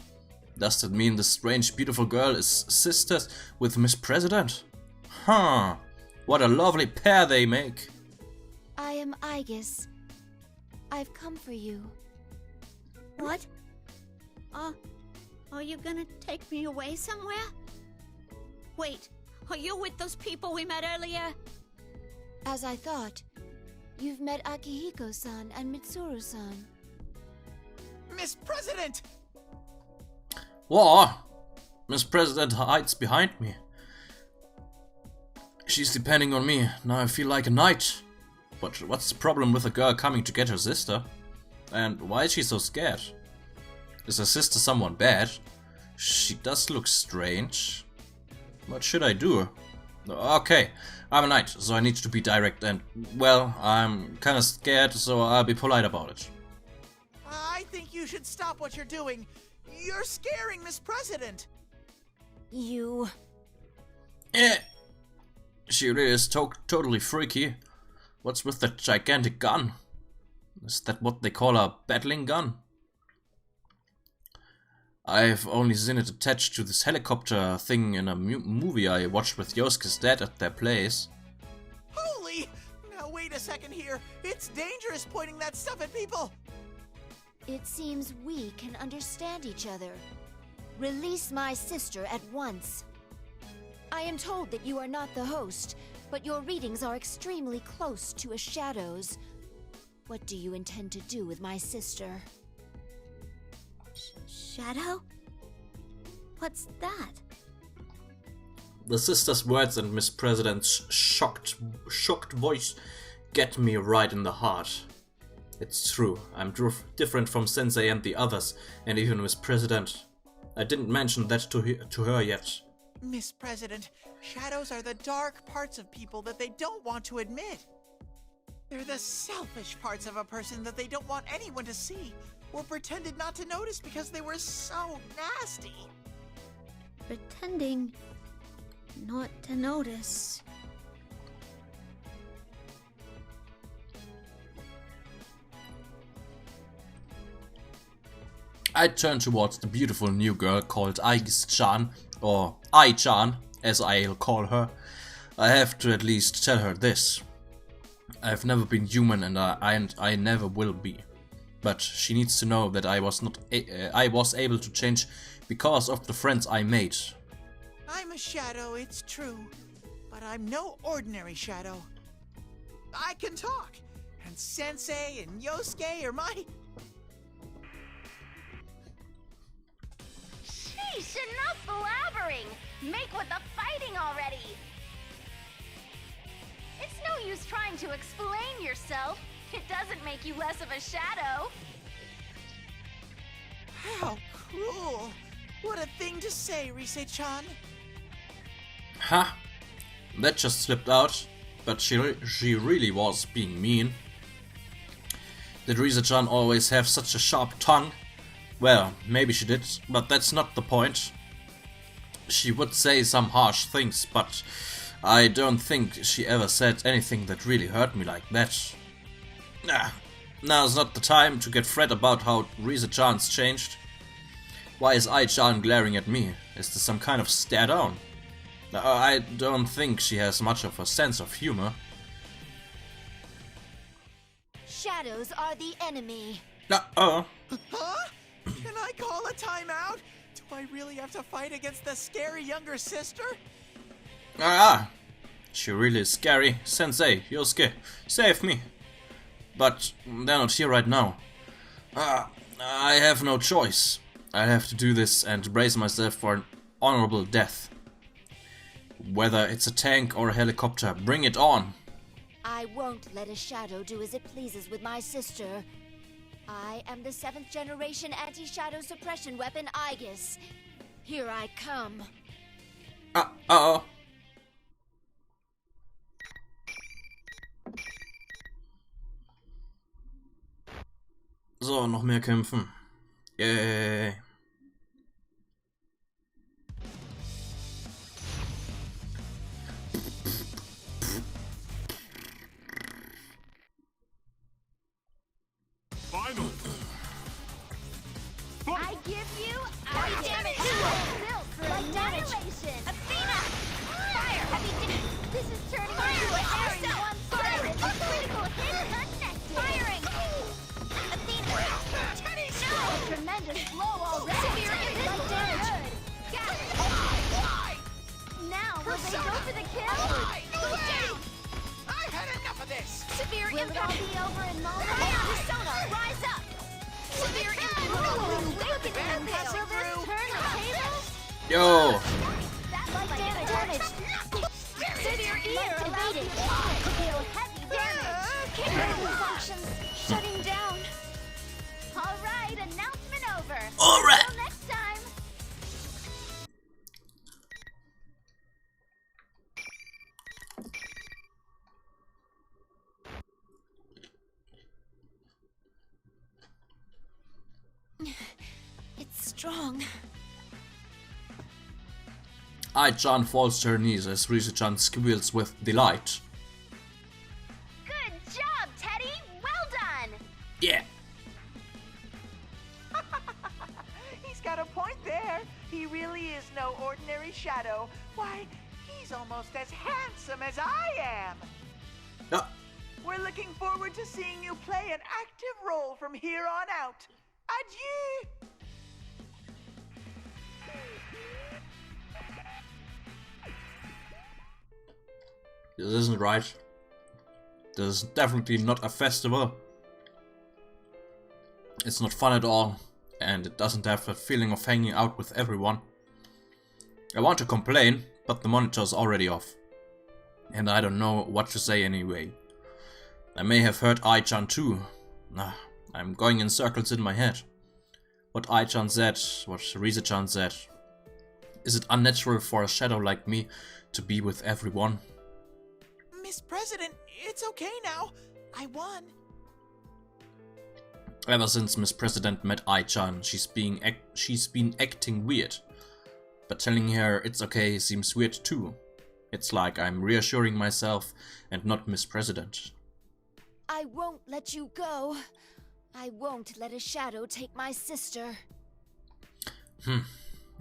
Does that mean the strange beautiful girl is sisters with Miss President? Huh, what a lovely pair they make. I am Aegis. I've come for you. What? Are you gonna take me away somewhere? Wait, are you with those people we met earlier? As I thought, you've met Akihiko-san and Mitsuru-san. Miss President! What? Miss President hides behind me. She's depending on me. Now I feel like a knight. But what's the problem with a girl coming to get her sister? And why is she so scared? Is her sister someone bad? She does look strange. What should I do? Okay, I'm a knight, so I need to be direct and, well, I'm kinda scared, so I'll be polite about it. I think you should stop what you're doing. You're scaring Miss President. You... She really is totally freaky. What's with that gigantic gun? Is that what they call a battling gun? I've only seen it attached to this helicopter thing in a movie I watched with Yosuke's dad at their place. Holy! Now wait a second here. It's dangerous pointing that stuff at people. It seems we can understand each other. Release my sister at once. I am told that you are not the host, but your readings are extremely close to a shadow's. What do you intend to do with my sister? Shadow? What's that? The sister's words and Miss President's shocked voice get me right in the heart. It's true, I'm different from Sensei and the others, and even Miss President. I didn't mention that to her yet. Miss President, shadows are the dark parts of people that they don't want to admit. They're the selfish parts of a person that they don't want anyone to see, or pretended not to notice because they were so nasty. Pretending not to notice. I turned towards the beautiful new girl called Aigis-chan, or Ai-chan, as I'll call her. I have to at least tell her this. I've never been human and I never will be. But she needs to know that I was able to change because of the friends I made. I'm a shadow, it's true. But I'm no ordinary shadow. I can talk. And Sensei and Yosuke are my... Sheesh, enough blabbering! Make with the fighting already! It's no use trying to explain yourself. It doesn't make you less of a shadow. How cruel! What a thing to say, Rise-chan. Ha! That just slipped out, but she really was being mean. Did Rise-chan always have such a sharp tongue? Well, maybe she did, but that's not the point. She would say some harsh things, but I don't think she ever said anything that really hurt me like that. Now's not the time to get fret about how Rise-chan's changed. Why is Ai-chan glaring at me? Is this some kind of stare down? I don't think she has much of a sense of humor. Shadows are the enemy. Huh? Can I call a timeout? Do I really have to fight against the scary younger sister? She really is scary. Sensei, Yosuke, save me. But they're not here right now. I have no choice. I have to do this and brace myself for an honorable death. Whether it's a tank or a helicopter, bring it on. I won't let a shadow do as it pleases with my sister. I am the 7th generation anti-shadow suppression weapon Aegis. Here I come. Uh-oh. So, noch mehr kämpfen. Yay. I give you damage. Built for annihilation. Athena! Fire! This is turning into a airy one fire. Critical hit connected. Firing! Athena! No! Tremendous blow already. Severe impact damage. Now, will they go for the kill? I've had enough of this! Severe impact. Will it all be over in moments? Persona, rise up! Severe impact. Will this turn the tables? Yo! Damage. Severe ear evaded. Deal heavy damage. Critical functions shutting down. All right, announcement over. All right. Until next time. It's strong. Ai-chan falls to her knees as Rise-chan squeals with delight. Good job, Teddy. Well done. Yeah! He's got a point there. He really is no ordinary shadow. Why, he's almost as handsome as I am. We're looking forward to seeing you play an active role from here on out. Adieu! This isn't right. This is definitely not a festival. It's not fun at all, and it doesn't have that feeling of hanging out with everyone. I want to complain, but the monitor's already off. And I don't know what to say anyway. I may have heard Ai-chan too. I'm going in circles in my head. What Ai-chan said, what Rise-chan said. Is it unnatural for a shadow like me to be with everyone? Miss President, it's okay now. I won. Ever since Miss President met Ai-chan, she's been acting weird. But telling her it's okay seems weird too. It's like I'm reassuring myself and not Miss President. I won't let you go. I won't let a shadow take my sister.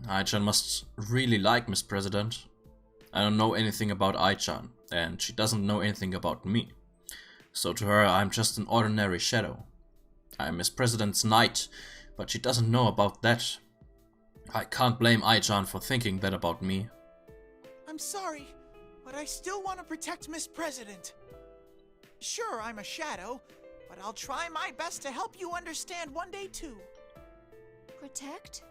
Ai-chan must really like Miss President. I don't know anything about Ai-chan, and she doesn't know anything about me. So to her, I'm just an ordinary shadow. I'm Miss President's knight, but she doesn't know about that. I can't blame Ai-chan for thinking that about me. I'm sorry, but I still want to protect Miss President. Sure, I'm a shadow, but I'll try my best to help you understand one day too. Protect?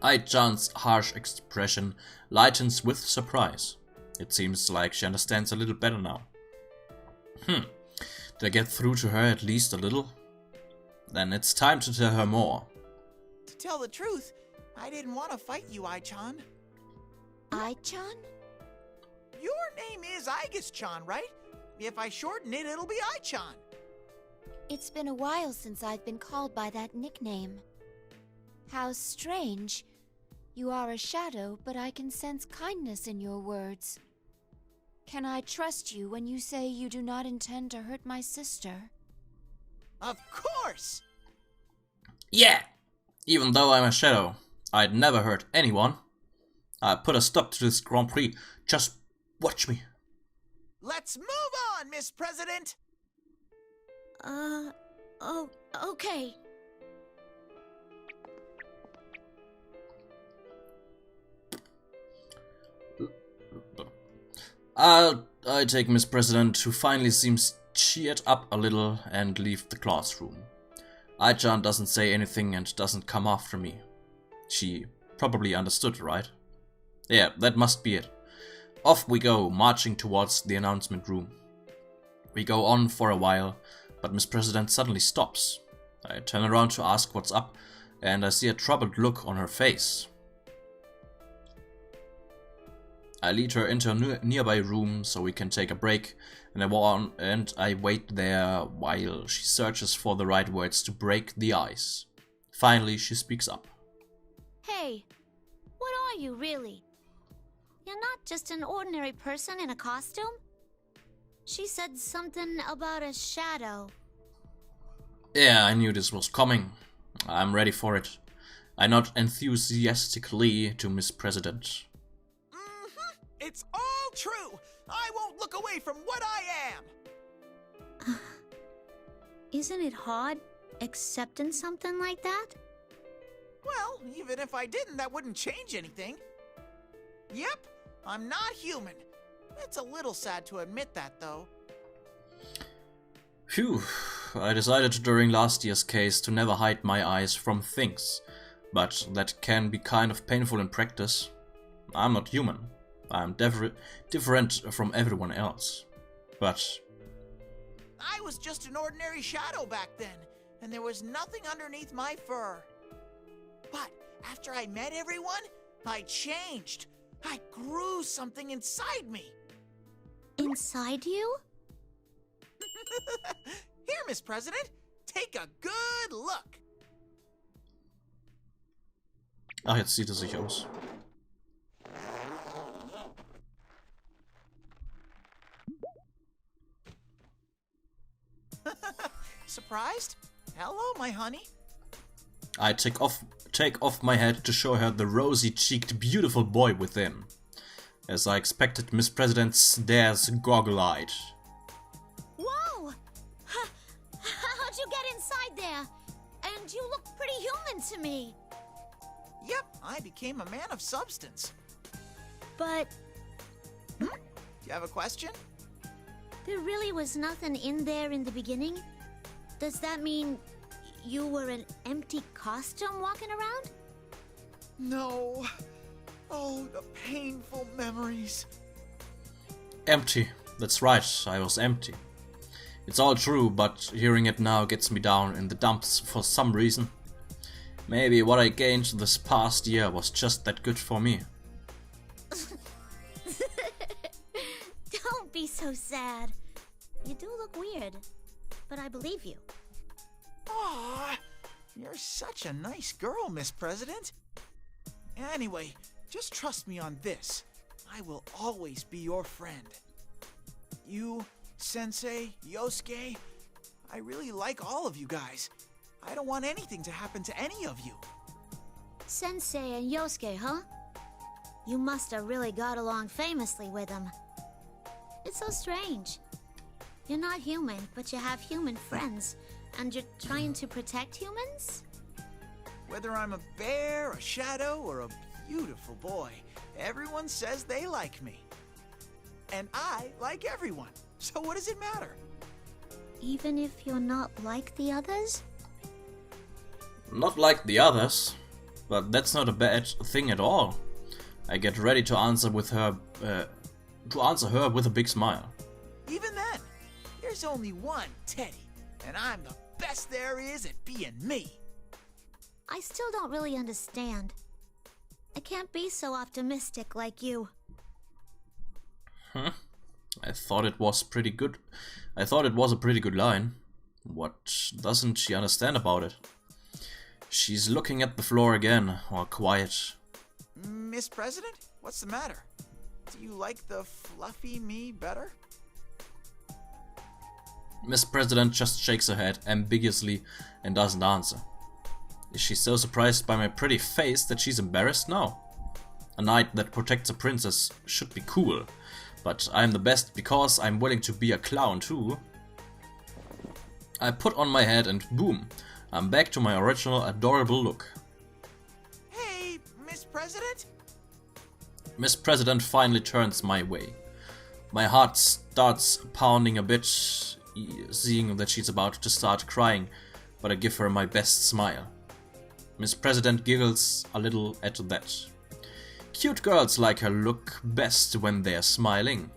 Ai-chan's harsh expression lightens with surprise. It seems like she understands a little better now. Did I get through to her at least a little? Then it's time to tell her more. To tell the truth, I didn't want to fight you, Ai-chan. Ai-chan? Your name is Aigis-chan, right? If I shorten it, it'll be Ai-chan. It's been a while since I've been called by that nickname. How strange. You are a shadow, but I can sense kindness in your words. Can I trust you when you say you do not intend to hurt my sister? Of course! Yeah! Even though I'm a shadow, I'd never hurt anyone. I put a stop to this Grand Prix. Just watch me. Let's move on, Miss President! Oh, okay. I take Miss President, who finally seems cheered up a little, and leave the classroom. Ai-chan doesn't say anything and doesn't come after me. She probably understood, right? Yeah, that must be it. Off we go, marching towards the announcement room. We go on for a while, but Miss President suddenly stops. I turn around to ask what's up, and I see a troubled look on her face. I lead her into a nearby room so we can take a break, and I wait there while she searches for the right words to break the ice. Finally, she speaks up. Hey, what are you really? You're not just an ordinary person in a costume? She said something about a shadow. Yeah, I knew this was coming. I'm ready for it. I nod enthusiastically to Miss President. It's all true! I won't look away from what I am! Isn't it hard accepting something like that? Well, even if I didn't, that wouldn't change anything. Yep, I'm not human. It's a little sad to admit that, though. Phew, I decided during last year's case to never hide my eyes from things, but that can be kind of painful in practice. I'm not human. I'm different from everyone else. But I was just an ordinary shadow back then, and there was nothing underneath my fur. But after I met everyone, I changed. I grew something inside me. Inside you? Here, Miss President, take a good look. ach, jetzt sieht es sich aus. Surprised? Hello, my honey. I take off my hat to show her the rosy-cheeked beautiful boy within. As I expected, Miss President stares goggle-eyed. Whoa! How'd you get inside there? And you look pretty human to me. Yep, I became a man of substance. But Do you have a question? there really was nothing in there in the beginning? Does that mean you were an empty costume walking around? No. Oh, the painful memories. Empty. That's right, I was empty. It's all true, but hearing it now gets me down in the dumps for some reason. Maybe what I gained this past year was just that good for me. Don't be so sad. You do look weird, but I believe you. Aw, you're such a nice girl, Miss President. Anyway, just trust me on this. I will always be your friend. You, Sensei, Yosuke, I really like all of you guys. I don't want anything to happen to any of you. Sensei and Yosuke, huh? You must have really got along famously with them. It's so strange. You're not human, but you have human friends, and you're trying to protect humans? Whether I'm a bear, a shadow, or a beautiful boy, everyone says they like me. And I like everyone, so what does it matter? Even if you're not like the others? Not like the others, but that's not a bad thing at all. I get ready to answer her with a big smile. Even then, there's only one Teddy, and I'm the best there is at being me. I still don't really understand. I can't be so optimistic like you. I thought it was pretty good. I thought it was a pretty good line. What doesn't she understand about it? She's looking at the floor again, all quiet. Miss President, what's the matter? Do you like the fluffy me better? Miss President just shakes her head ambiguously and doesn't answer. Is she so surprised by my pretty face that she's embarrassed now? A knight that protects a princess should be cool, but I'm the best because I'm willing to be a clown too. I put on my hat and boom, I'm back to my original adorable look. Hey, Miss President? Miss President finally turns my way. My heart starts pounding a bit, seeing that she's about to start crying, but I give her my best smile. Miss President giggles a little at that. Cute girls like her look best when they're smiling.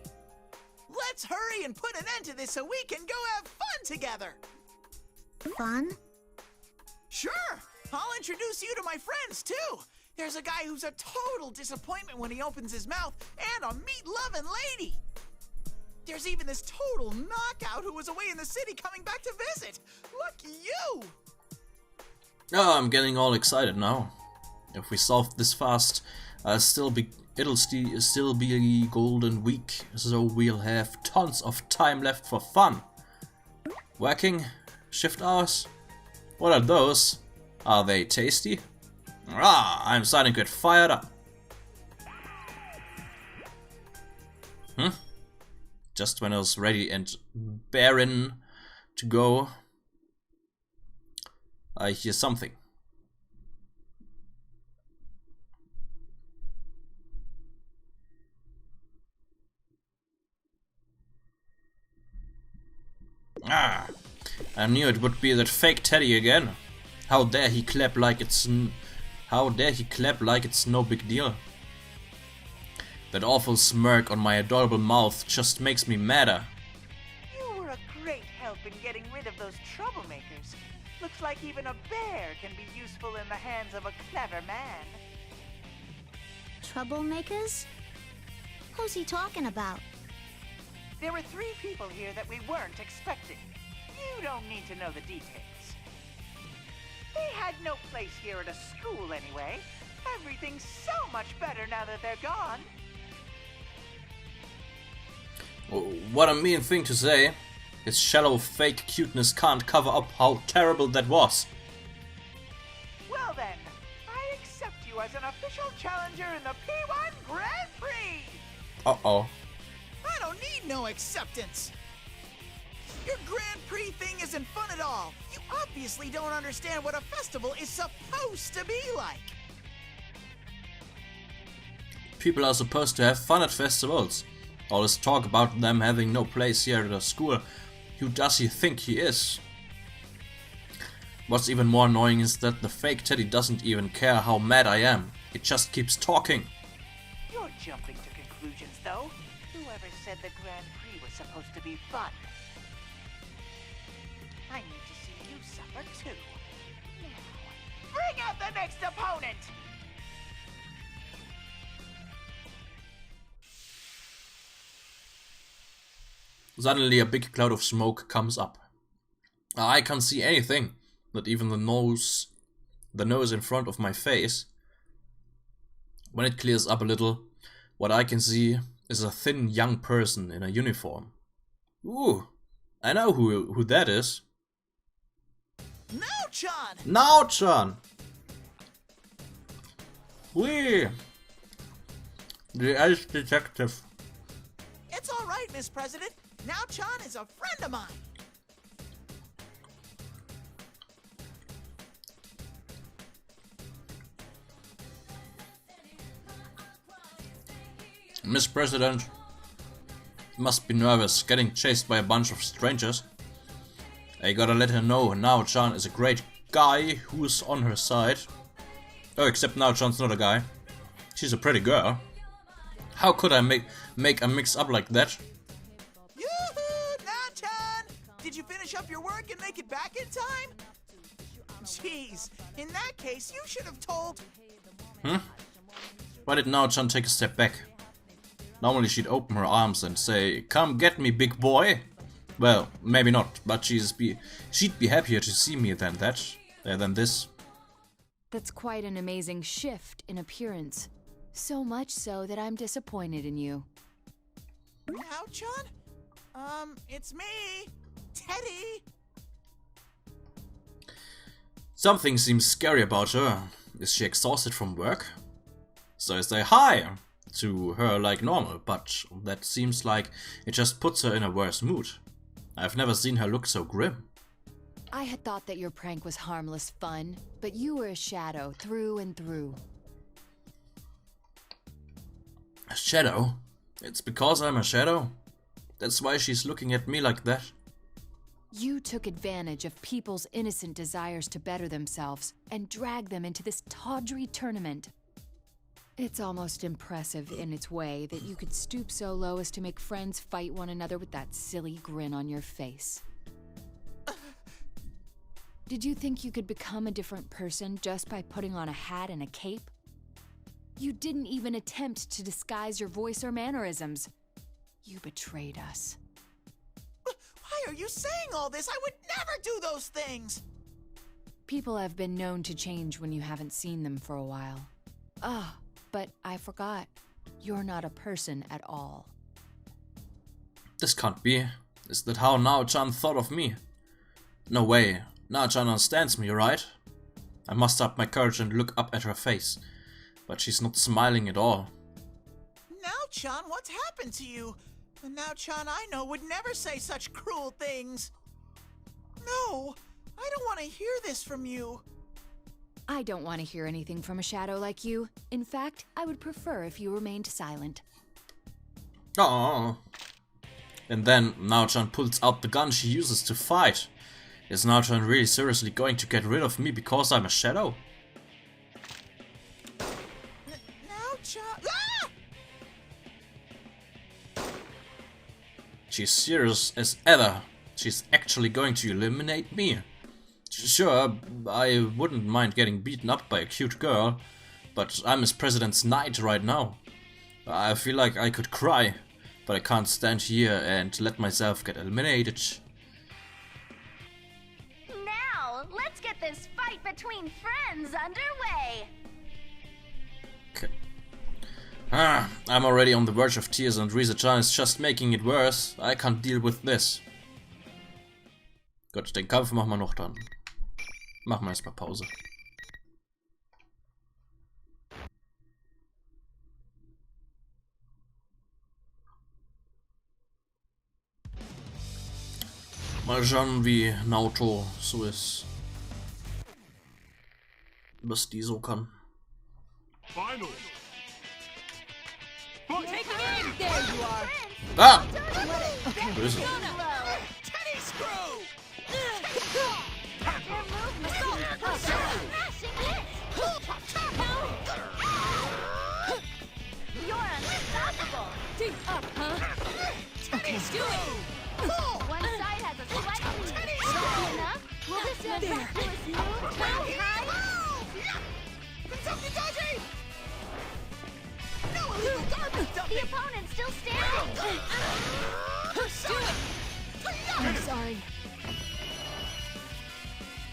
Let's hurry and put an end to this so we can go have fun together! Fun? Sure! I'll introduce you to my friends, too! There's a guy who's a total disappointment when he opens his mouth, and a meat-loving lady! There's even this total knockout who was away in the city coming back to visit! Lucky you! Oh, I'm getting all excited now. If we solve this fast, it'll still be a golden week, so we'll have tons of time left for fun. Working? Shift hours? What are those? Are they tasty? Ah, I'm starting to get fired up. Just when I was ready and barren to go, I hear something. Ah, I knew it would be that fake Teddy again. How dare he clap like it's no big deal. That awful smirk on my adorable mouth just makes me madder. You were a great help in getting rid of those troublemakers. Looks like even a bear can be useful in the hands of a clever man. Troublemakers? Who's he talking about? There were 3 people here that we weren't expecting. You don't need to know the details. They had no place here at a school anyway. Everything's so much better now that they're gone. What a mean thing to say. His shallow fake cuteness can't cover up how terrible that was. Well then, I accept you as an official challenger in the P1 Grand Prix! Uh-oh. I don't need no acceptance! Your Grand Prix thing isn't fun at all. You obviously don't understand what a festival is supposed to be like. People are supposed to have fun at festivals. All this talk about them having no place here at a school. Who does he think he is? What's even more annoying is that the fake Teddy doesn't even care how mad I am. It just keeps talking. You're jumping to conclusions, though. Whoever said the Grand Prix was supposed to be fun? I need to see you suffer, too. Now, bring out the next opponent! Suddenly a big cloud of smoke comes up. I can't see anything, not even the nose in front of my face. When it clears up a little, what I can see is a thin young person in a uniform. Ooh, I know who that is. Now-chan! Now-chan! Wee! The ice detective. It's all right, Miss President. Now-chan is a friend of mine. Miss President must be nervous getting chased by a bunch of strangers. I gotta let her know Now-chan is a great guy who's on her side. Oh, except Now-chan's not a guy. She's a pretty girl. How could I make a mix up like that? Yoo-hoo, Now-chan! Did you finish up your work and make it back in time? Jeez, in that case, you should have told... Why did Now-chan take a step back? Normally she'd open her arms and say, "Come get me, big boy." Well, maybe not, but she'd be happier to see me than this. That's quite an amazing shift in appearance. So much so that I'm disappointed in you. Now-chan? It's me, Teddy. Something seems scary about her. Is she exhausted from work? So I say hi to her like normal, but that seems like it just puts her in a worse mood. I've never seen her look so grim. I had thought that your prank was harmless fun, but you were a shadow through and through. A shadow? It's because I'm a shadow? That's why she's looking at me like that? You took advantage of people's innocent desires to better themselves and dragged them into this tawdry tournament. It's almost impressive in its way that you could stoop so low as to make friends fight one another with that silly grin on your face. Did you think you could become a different person just by putting on a hat and a cape? You didn't even attempt to disguise your voice or mannerisms. You betrayed us. Why are you saying all this? I would never do those things! People have been known to change when you haven't seen them for a while. But I forgot. You're not a person at all. This can't be. Is that how Now-chan thought of me? No way. Now-chan understands me, right? I muster up my courage and look up at her face. But she's not smiling at all. Now-chan, what's happened to you? The Now-chan I know would never say such cruel things. No, I don't want to hear this from you. I don't want to hear anything from a shadow like you. In fact, I would prefer if you remained silent. Oh. And then Now-chan pulls out the gun she uses to fight. Is Now-chan really seriously going to get rid of me because I'm a shadow? Now-chan... Ah! She's serious as ever. She's actually going to eliminate me. Sure, I wouldn't mind getting beaten up by a cute girl, but I'm his president's knight right now. I feel like I could cry, but I can't stand here and let myself get eliminated. Now, let's get this fight between friends underway. Okay. I'm already on the verge of tears and Riza-chan is just making it worse. I can't deal with this. Gut, den Kampf machen wir noch dann. Machen wir erstmal Pause. Mal schauen, wie Naoto so ist. Was die so kann. Final. There you are. Ah! Böse. Teddy screw! Your move, assault. Smashing hit. You're unstoppable. Teddy screw! One side has a sweat clean. Enough? Will this miraculous move turn tide? Kentucky Dodgy! No illegal garbage The dumping! opponent's still standing. Do it! I'm sorry.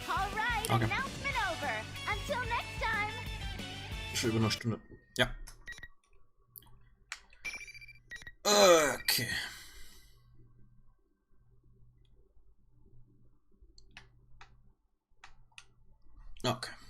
All right, Okay. announcement over. Until next time. Schon über eine Stunde. Ja. Okay. . Okay.